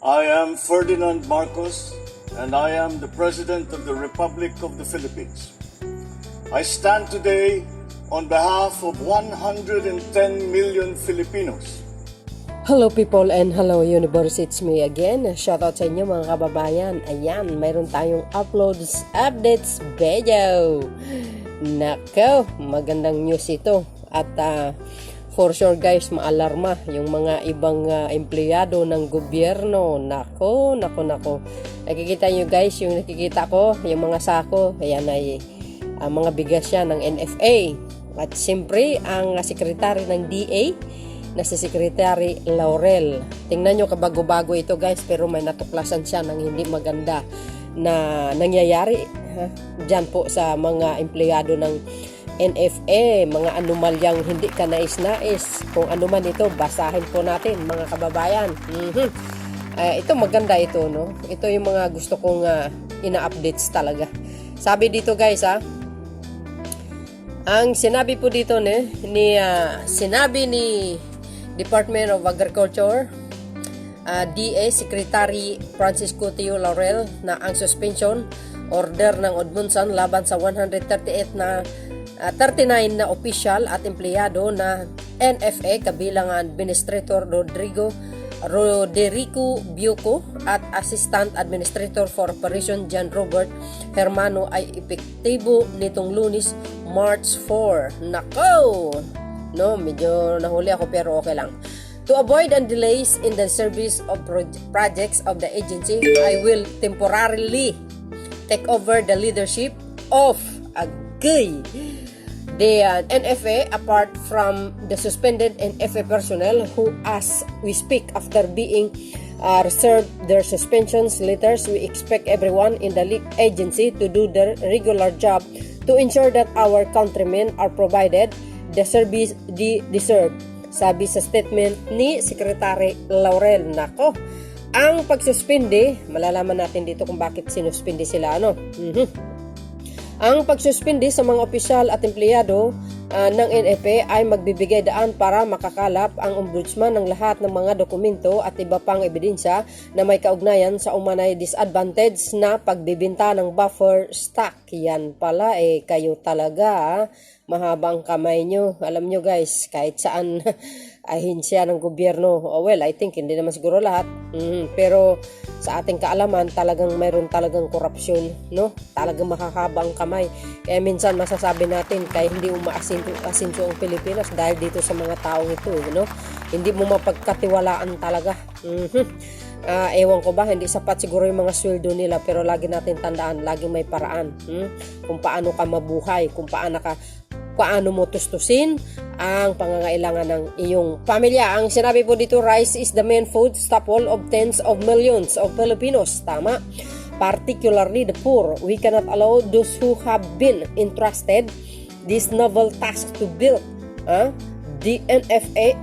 I am Ferdinand Marcos, and I am the President of the Republic of the Philippines. I stand today on behalf of 110 million Filipinos. Hello people and hello universe, it's me again. Shoutout sa inyo mga kababayan. Ayan, mayroon tayong updates video. Nako, magandang news ito. At for sure guys, maalarma yung mga ibang empleyado ng gobyerno. Nako. Nakikita nyo guys, yung nakikita ko, yung mga sako, ayan ay mga bigas yan ng NFA. At siyempre, ang sekretary ng DA, na si Secretary Laurel. Tingnan nyo, kabago-bago ito guys, pero may natuklasan siya ng hindi maganda na nangyayari dyan po sa mga empleyado ng NFA, mga anomalyang hindi ka nais-nais. Kung ano man ito, basahin po natin mga kababayan. Ito maganda ito, no? Ito yung mga gusto kong ina-updates talaga. Sabi dito guys, ang sinabi po dito sinabi ni Department of Agriculture, DA Secretary Francisco Teo Laurel na ang suspension order ng Ombudsman laban sa 138 na 39 na opisyal at empleyado na NFA kabilang ang Administrator Roderico Bucco at Assistant Administrator for Operation John Robert Hermano ay epektibo nitong Lunes, March 4. Nako! No, medyo nahuli ako pero okay lang. To avoid and delays in the service of projects of the agency, I will temporarily take over the leadership of the NFA apart from the suspended NFA personnel who, as we speak, after being reserved their suspensions letters. We expect everyone in the agency to do their regular job to ensure that our countrymen are provided the service they deserve. Sabi sa statement ni Secretary Laurel. Nako, ang pagsuspindi, malalaman natin dito kung bakit sinuspindi sila. Ang pagsuspindi sa mga opisyal at empleyado ng NFA ay magbibigay daan para makakalap ang ombudsman ng lahat ng mga dokumento at iba pang ebidensya na may kaugnayan sa umanay disadvantage na pagbibinta ng buffer stock. Yan pala kayo talaga mahabang kamay nyo. Alam nyo guys, kahit saan ahensya ng gobyerno, well, I think hindi naman siguro lahat, pero sa ating kaalaman talagang mayroon talagang korupsyon, no? Talagang makahabang kamay. Kaya minsan masasabi natin kaya hindi umaasinso ang Pilipinas dahil dito sa mga taong ito, no? Hindi mo mapagkatiwalaan talaga. Ewan ko ba, hindi sapat siguro yung mga sweldo nila, pero lagi natin tandaan, laging may paraan kung paano ka mabuhay, kung paano mo tustusin ang pangangailangan ng iyong pamilya. Ang sinabi po dito, rice is the main food staple of tens of millions of Filipinos. Tama. Particularly the poor. We cannot allow those who have been entrusted this novel task to build the NFA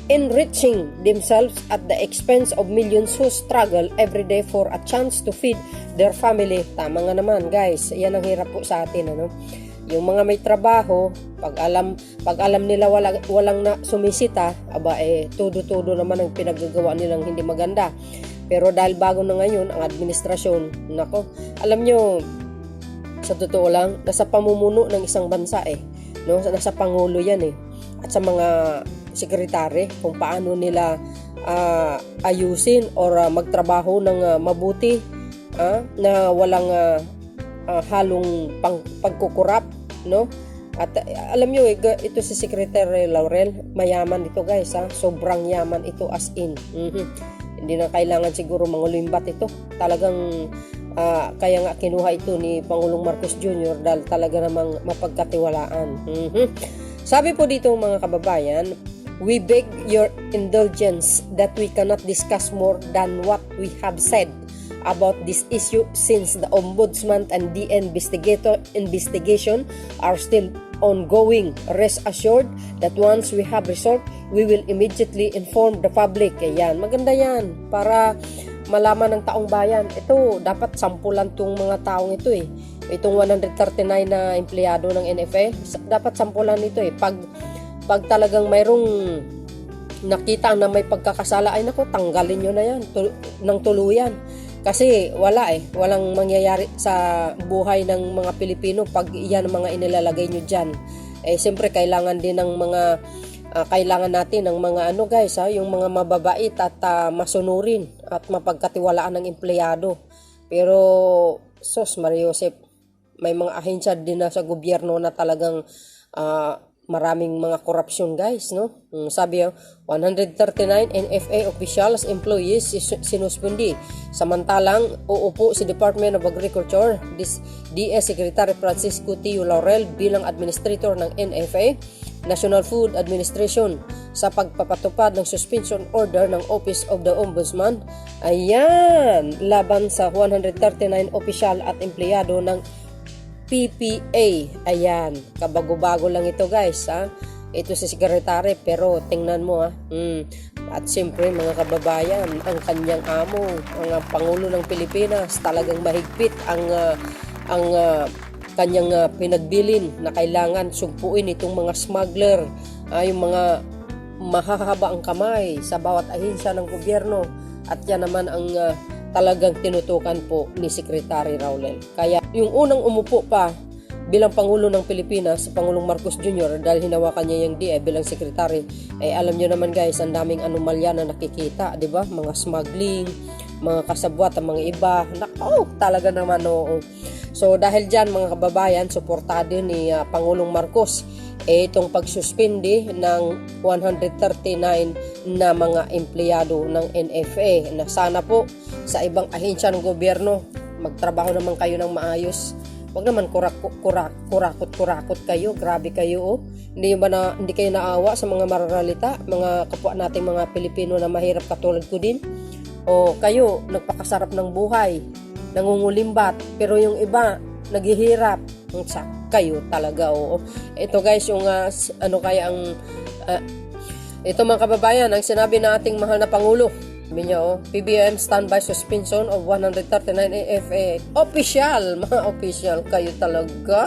enriching themselves at the expense of millions who struggle every day for a chance to feed their family. Tama nga naman guys. Yan ang hirap po sa atin, ano? Yung mga may trabaho, pag alam nila walang na sumisita, todo naman ang pinagagawa nilang hindi maganda. Pero dahil bago na ngayon ang administrasyon, nako, alam nyo, sa totoo lang, nasa pamumuno ng isang bansa no? Nasa pangulo yan at sa mga sekretary kung paano nila ayusin or magtrabaho ng mabuti na walang halong pagkukurap, no? At alam nyo, ito si Secretary Laurel, mayaman ito guys, sobrang yaman ito as in. Hindi na kailangan siguro mangulimbat ito. Talagang kaya nga kinuha ito ni Pangulong Marcos Jr. dahil talaga namang mapagkatiwalaan. Sabi po dito mga kababayan, we beg your indulgence that we cannot discuss more than what we have said about this issue since the Ombudsman and the investigation are still ongoing. Rest assured that once we have result, we will immediately inform the public. Ayan, maganda yan para malaman ng taong bayan. Ito, dapat sampulan tong mga taong ito Itong 139 na empleyado ng NFA, dapat sampulan ito Pag talagang mayroong nakita na may pagkakasala, ay nako, tanggalin nyo na yan ng tuluyan. Kasi walang mangyayari sa buhay ng mga Pilipino pag yan ang mga inilalagay nyo dyan. Siyempre kailangan din ng mga kailangan natin ng mga guys, yung mga mababait at masunurin at mapagkatiwalaan ng empleyado. Pero sos Maria Josep, may mga ahensya din na sa gobyerno na talagang maraming mga korupsyon guys, no? Sabi 139 NFA officials, employees sinuspindi. Samantalang uupo si Department of Agriculture, DS Secretary Francisco Tio Laurel bilang administrator ng NFA, National Food Administration, sa pagpapatupad ng suspension order ng Office of the Ombudsman. Ayan, laban sa 139 opisyal at empleyado ng PPA. Ayan, kabago-bago lang ito guys, ito si sekretary, pero tingnan mo at siyempre mga kababayan, ang kanyang amo, ang Pangulo ng Pilipinas, talagang mahigpit ang kanyang pinagbilin na kailangan sumpuin itong mga smuggler, yung mga mahahaba ang kamay sa bawat ahensya ng gobyerno, at yan naman ang talagang tinutukan po ni Secretary Laurel. Kaya yung unang umupo pa bilang Pangulo ng Pilipinas, si Pangulong Marcos Jr., dahil hinawakan niya yung DA bilang sekretary, alam nyo naman guys, ang daming anomalya na nakikita, di ba? Mga smuggling, mga kasabwat, ang mga iba, talaga naman So dahil dyan mga kababayan, suportado ni Pangulong Marcos itong pagsuspindi ng 139 na mga empleyado ng NFA, na sana po sa ibang ahensya ng gobyerno magtrabaho naman kayo ng maayos. Wag naman kurakot kayo, grabe kayo. Hindi kayo naawa sa mga mararalita, mga kapwa nating mga Pilipino na mahirap katulad ko din. O kayo nagpakasarap ng buhay, nangungulimbat, pero yung iba naghihirap. Kayo talaga, Ito guys, yung ito mga kababayan, ang sinabi na ating mahal na Pangulo. Sabi niya, PBM standby suspension of 139 AFA. Official, mga official, kayo talaga.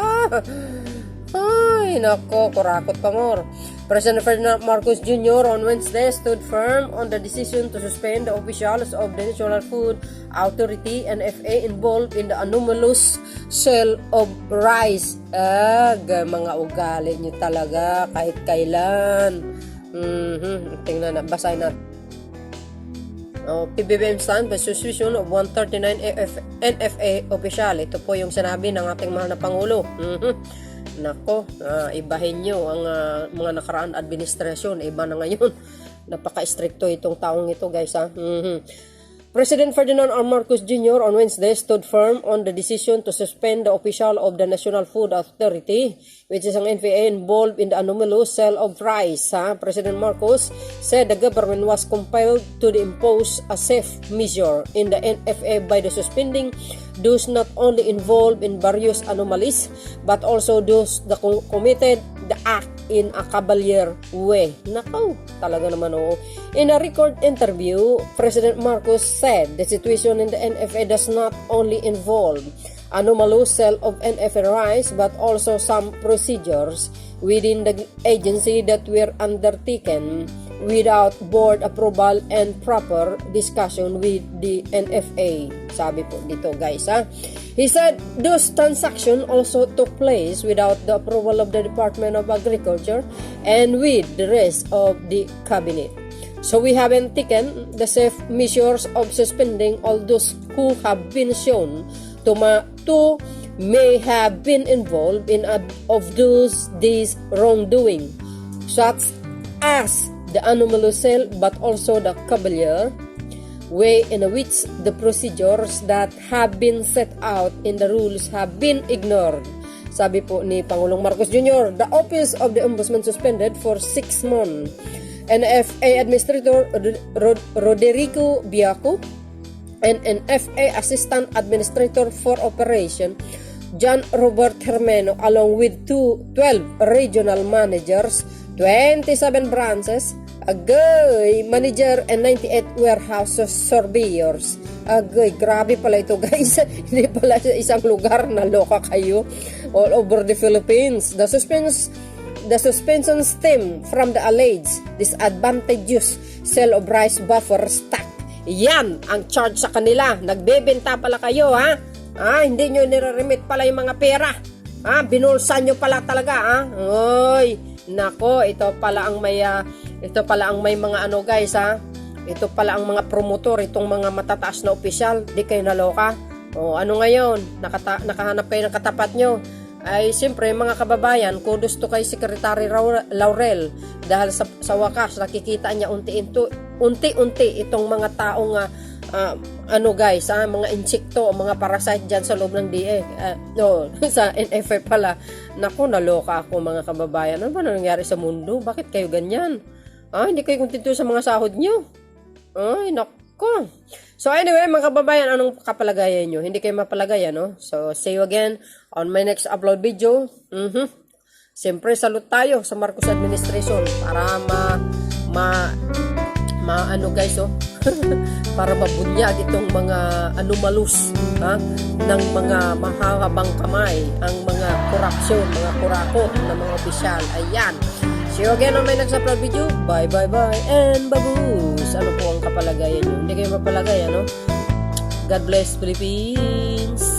Ay, nako, kurakot pa more. President Ferdinand Marcos Jr. on Wednesday stood firm on the decision to suspend the officials of the National Food Authority NFA involved in the anomalous sale of rice. Mga ugali nyo talaga kahit kailan. Tingnan na, basahin natin. PBBM stand by suspension of 139 NFA official. Ito po yung sinabi ng ating mahal na Pangulo. Nako, ibahin nyo ang mga nakaraan administrasyon. Iba na ngayon. Napaka-stricto itong taong ito guys. President Ferdinand R. Marcos Jr. on Wednesday stood firm on the decision to suspend the official of the National Food Authority, which is ang NFA, involved in the anomalous sale of rice. President Marcos said the government was compelled to impose a safe measure in the NFA by the suspending those not only involved in various anomalies but also those that committed the act in a cavalier way. Nako, talaga naman In a record interview, President Marcos said the situation in the NFA does not only involve anomalous sale of NFA rice but also some procedures within the agency that were undertaken without board approval and proper discussion with the NFA. Sabi po dito guys. He said those transactions also took place without the approval of the Department of Agriculture and with the rest of the cabinet. So we haven't taken the safe measures of suspending all those who have been shown to may have been involved in these wrongdoing, such as the anomalous sale but also the cavalier way in which the procedures that have been set out in the rules have been ignored. Sabi po ni Pangulong Marcos Jr., the Office of the Ombudsman suspended for 6 months. NFA Administrator Roderico Biaco and NFA Assistant Administrator for Operation John Robert Hermeno, along with 12 regional managers, 27 branches, manager, and 98 warehouse surveyors. Grabe pala ito guys. Hindi pala isang lugar na loka kayo. All over the Philippines. The the suspension stem from the alleged disadvantageous sale of rice buffer stock. Yan ang charge sa kanila. Nagbebenta pala kayo, ha? Hindi nyo nire-remit pala yung mga pera. Binulsa nyo pala talaga, ha? Oy, nako, ito pala ang may mga ano, guys, ha? Ito pala ang mga promotor, itong mga matataas na opisyal. Di kayo naloka. O ano ngayon? Nakahanap kayo ng katapat nyo. Ay siyempre mga kababayan, kudos to kay Secretary Laurel dahil sa wakas nakikita niya unti-unti itong mga taong ano guys, mga insekto o mga parasite dyan sa loob ng DA. Sa NFA pala. Naku, naloka ako mga kababayan. Ano ba nangyari sa mundo? Bakit kayo ganyan? Hindi kayo kontento sa mga sahod nyo? Ay, naku. So anyway, mga kababayan, anong kapalagayan nyo? Hindi kayo mapalagayan, no? So, see you again on my next upload video. Siyempre, salute tayo sa Marcos administration para ano guys, para mabunyag itong mga anomalous, ng mga mahahabang kamay, ang mga korupsyon, mga kurakot ng mga opisyal. Ayan. See you again on my next upload video. Bye, bye, bye, and baboos. Ano po ang kapalagayan nyo? Hindi kayo mapalagay, ano? God bless Philippines.